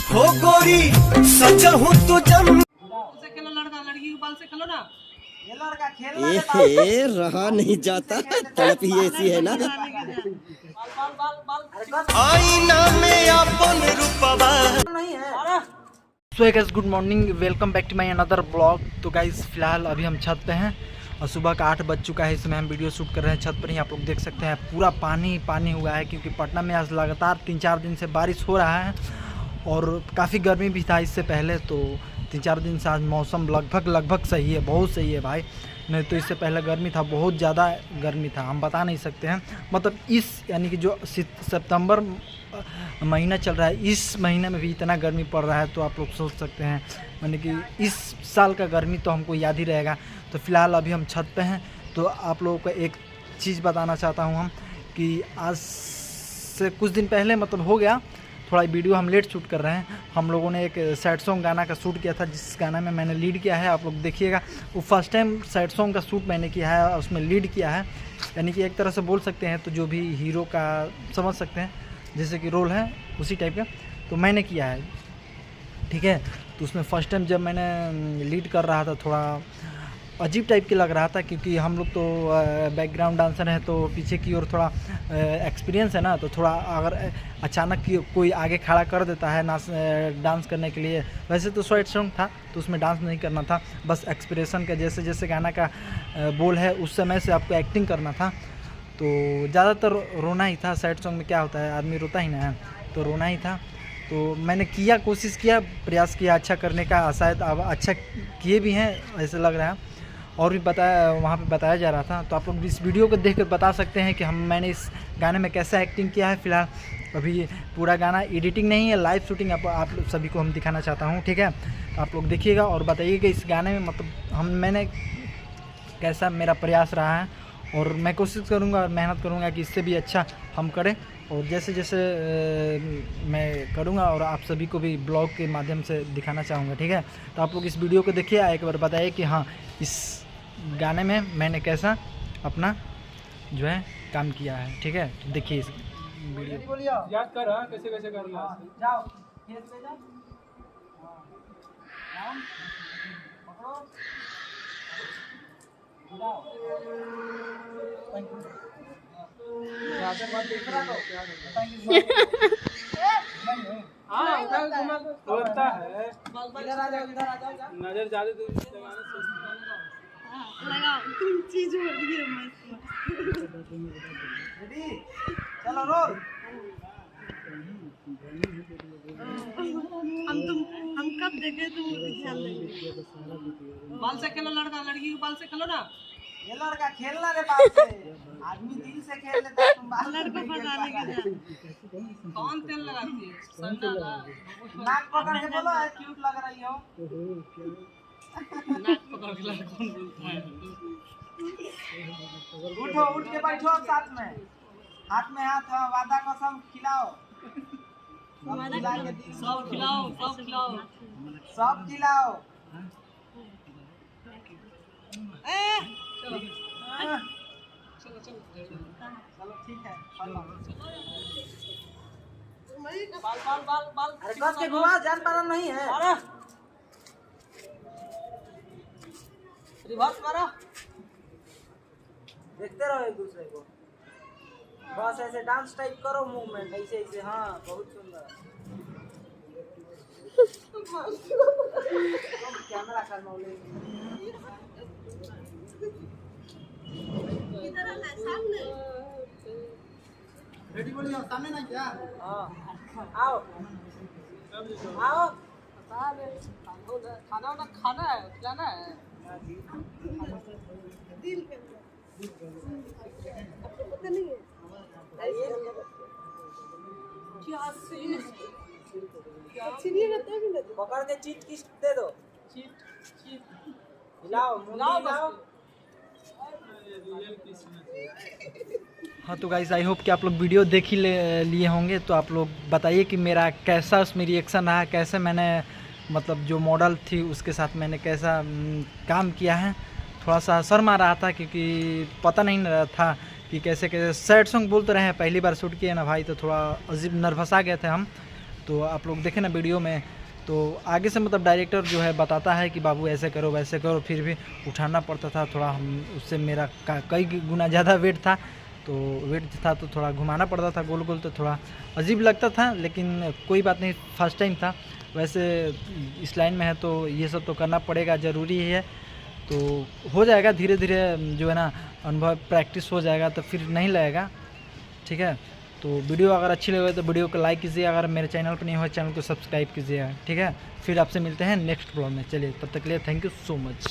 हो गोरी सजहू तू जम से खेलो, लड़का लड़की के बाल से खेलो ना। ये लड़का खेल रहा नहीं जाता, तड़प ही ऐसी है ना। आईना में अपन रूपवा नहीं है। So guys, good morning, welcome back to my another blog. तो गाइस फिलहाल अभी हम छत पे हैं और सुबह का 8 बज चुका है। इसमें हम वीडियो शूट कर रहे हैं छत पर ही। आप लोग देख सकते हैं पूरा पानी पानी हुआ है, क्योंकि पटना में आज लगातार 3-4 दिन से बारिश हो रहा है और काफ़ी गर्मी भी था इससे पहले। तो 3-4 दिन से आज मौसम लगभग सही है, बहुत सही है भाई। नहीं तो इससे पहले गर्मी था, बहुत ज़्यादा गर्मी था, हम बता नहीं सकते हैं। मतलब इस यानी कि जो सितंबर महीना चल रहा है, इस महीने में भी इतना गर्मी पड़ रहा है, तो आप लोग सोच सकते हैं यानी कि इस साल का गर्मी तो हमको याद ही रहेगा। तो फिलहाल अभी हम छत पे हैं। तो आप लोगों को एक चीज़ बताना चाहता हूँ हम कि आज से कुछ दिन पहले मतलब हो गया, थोड़ा वीडियो हम लेट शूट कर रहे हैं। हम लोगों ने एक सैड सॉन्ग गाना का शूट किया था, जिस गाना में मैंने लीड किया है। आप लोग देखिएगा, वो फर्स्ट टाइम सैड सॉन्ग का शूट मैंने किया है और उसमें लीड किया है। यानी कि एक तरह से बोल सकते हैं तो जो भी हीरो का समझ सकते हैं जैसे कि रोल है उसी टाइप का, तो मैंने किया है, ठीक है। तो उसमें फ़र्स्ट टाइम जब मैंने लीड कर रहा था, थोड़ा अजीब टाइप की लग रहा था, क्योंकि हम लोग तो बैकग्राउंड डांसर हैं, तो पीछे की ओर थोड़ा एक्सपीरियंस है ना। तो थोड़ा अगर अचानक कोई आगे खड़ा कर देता है डांस करने के लिए, वैसे तो सैड सॉन्ग था तो उसमें डांस नहीं करना था, बस एक्सप्रेशन का जैसे जैसे गाना का बोल है उस समय से आपको एक्टिंग करना था। तो ज़्यादातर रोना ही था। सैड सॉन्ग में क्या होता है, आदमी रोता ही ना है, तो रोना ही था। तो मैंने किया, कोशिश किया, प्रयास किया अच्छा करने का। शायद अब अच्छा किए भी हैं ऐसे लग रहा है, और भी बताया वहाँ पे बताया जा रहा था। तो आप लोग इस वीडियो को देखकर बता सकते हैं कि मैंने इस गाने में कैसा एक्टिंग किया है। फिलहाल अभी पूरा गाना एडिटिंग नहीं है, लाइव शूटिंग आप लोग सभी को हम दिखाना चाहता हूँ, ठीक है। तो आप लोग देखिएगा और बताइएगा इस गाने में मतलब मैंने कैसा मेरा प्रयास रहा है, और मैं कोशिश करूँगा और मेहनत करूँगा कि इससे भी अच्छा हम करें। और जैसे जैसे मैं करूँगा और आप सभी को भी ब्लॉग के माध्यम से दिखाना चाहूँगा, ठीक है। तो आप लोग इस वीडियो को देखिए, एक बार बताइए कि हाँ इस गाने में मैंने कैसा अपना जो है काम किया है, ठीक है। तो देखिए इस वीडियो। याद कर रहा कैसे कैसे कर रहा है। जाओ खेत पे जाओ, हाँ पकड़ो, गिराओ। होता है इधर आ जाओ। नजर ज्यादा दूर लगाने से लगाओ, तुम चीज हो रही है रेडी, चलो रोल। हम कब देखे तुम ख्याल देंगे। बाल से खेलो, लड़का लड़की के बाल से खेलो ना। ये लड़का खेलना रे बाल से, आदमी दिल से खेल लेता है, तुम बाल लड़का फंसाने के लिए कौन तेल लगाती है, संडा ना। नाक पकड़ के बोलो क्यूट लग रही हो। नाक पकड़ के लड़का कौन बोलता है। उठो, उठ के बैठो साथ में, हाथ में हाथ, वादा कसम खिलाओ, सब खिलाओ सब खिलाओ सब खिलाओ। चलो चलो चलो ठीक है, बाल बाल बाल बाल अरे कस के घुमा, जान पारा नहीं है। अरे रिवर्स मारो, देखते रहो एक दूसरे को, बस ऐसे डांस टाइप करो, मूवमेंट ऐसे ऐसे, हाँ बहुत सुंदर। कैमरा करना इधर आना सामने। रेडी बोलिए, सामने ना क्या। हाँ आओ आओ, खाना वाना खाना है, खिलाना है। दिल के आपको पता नहीं है क्या सीन चिड़िया रहता है कि पकड़ के चीट किस दे दो, चीट चीट हिलाओ मुंडी हिलाओ। हाँ तो गाइस, आई होप कि आप लोग वीडियो देख ही लिए होंगे। तो आप लोग बताइए कि मेरा कैसा उसमें रिएक्शन रहा, कैसे मैंने मतलब जो मॉडल थी उसके साथ मैंने कैसा काम किया है। थोड़ा सा शर्म आ रहा था, क्योंकि पता नहीं रहा था कि कैसे कैसे सैड सॉन्ग बोलते रहे हैं, पहली बार शूट किए ना भाई, तो थोड़ा अजीब नर्वस आ गए थे हम। तो आप लोग देखें ना वीडियो में, तो आगे से मतलब डायरेक्टर जो है बताता है कि बाबू ऐसे करो वैसे करो, फिर भी उठाना पड़ता था थोड़ा। हम उससे मेरा कई गुना ज़्यादा वेट था, तो वेट था तो थोड़ा घुमाना पड़ता था गोल गोल, तो थोड़ा अजीब लगता था, लेकिन कोई बात नहीं, फर्स्ट टाइम था। वैसे इस लाइन में है तो ये सब तो करना पड़ेगा, ज़रूरी है। तो हो जाएगा धीरे धीरे, जो है ना अनुभव प्रैक्टिस हो जाएगा तो फिर नहीं लगेगा, ठीक है। तो वीडियो अगर अच्छी लगे तो वीडियो को लाइक कीजिए, अगर मेरे चैनल पर नहीं हो चैनल को सब्सक्राइब कीजिएगा, ठीक है। फिर आपसे मिलते हैं नेक्स्ट ब्लॉग में। चलिए तब तक के लिए थैंक यू सो मच।